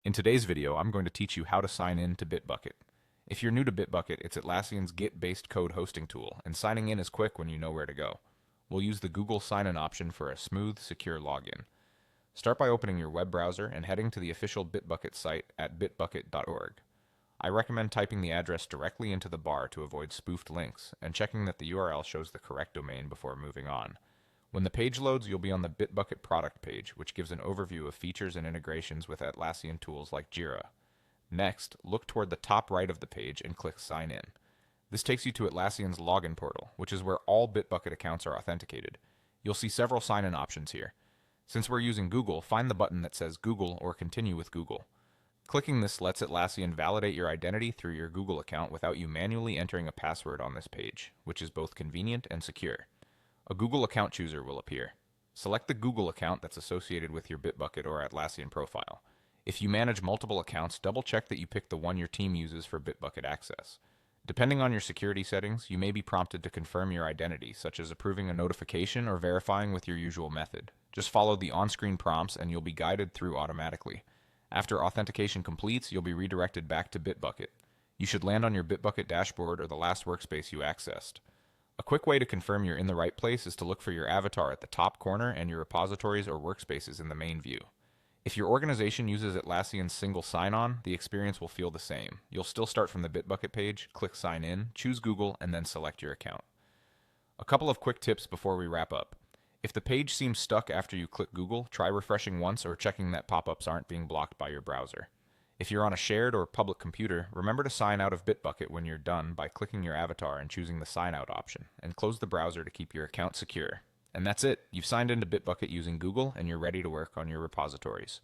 In today's video, I'm going to teach you how to sign in to Bitbucket. If you're new to Bitbucket, it's Atlassian's Git-based code hosting tool, and signing in is quick when you know where to go. We'll use the Google sign-in option for a smooth, secure login. Start by opening your web browser and heading to the official Bitbucket site at bitbucket.org. I recommend typing the address directly into the bar to avoid spoofed links, and checking that the URL shows the correct domain before moving on. When the page loads, you'll be on the Bitbucket product page, which gives an overview of features and integrations with Atlassian tools like Jira. Next, look toward the top right of the page and click Sign In. This takes you to Atlassian's login portal, which is where all Bitbucket accounts are authenticated. You'll see several sign-in options here. Since we're using Google, find the button that says Google or Continue with Google. Clicking this lets Atlassian validate your identity through your Google account without you manually entering a password on this page, which is both convenient and secure. A Google account chooser will appear. Select the Google account that's associated with your Bitbucket or Atlassian profile. If you manage multiple accounts, double-check that you pick the one your team uses for Bitbucket access. Depending on your security settings, you may be prompted to confirm your identity, such as approving a notification or verifying with your usual method. Just follow the on-screen prompts and you'll be guided through automatically. After authentication completes, you'll be redirected back to Bitbucket. You should land on your Bitbucket dashboard or the last workspace you accessed. A quick way to confirm you're in the right place is to look for your avatar at the top corner and your repositories or workspaces in the main view. If your organization uses Atlassian's single sign-on, the experience will feel the same. You'll still start from the Bitbucket page, click Sign In, choose Google, and then select your account. A couple of quick tips before we wrap up. If the page seems stuck after you click Google, try refreshing once or checking that pop-ups aren't being blocked by your browser. If you're on a shared or public computer, remember to sign out of Bitbucket when you're done by clicking your avatar and choosing the Sign Out option, and close the browser to keep your account secure. And that's it. You've signed into Bitbucket using Google, and you're ready to work on your repositories.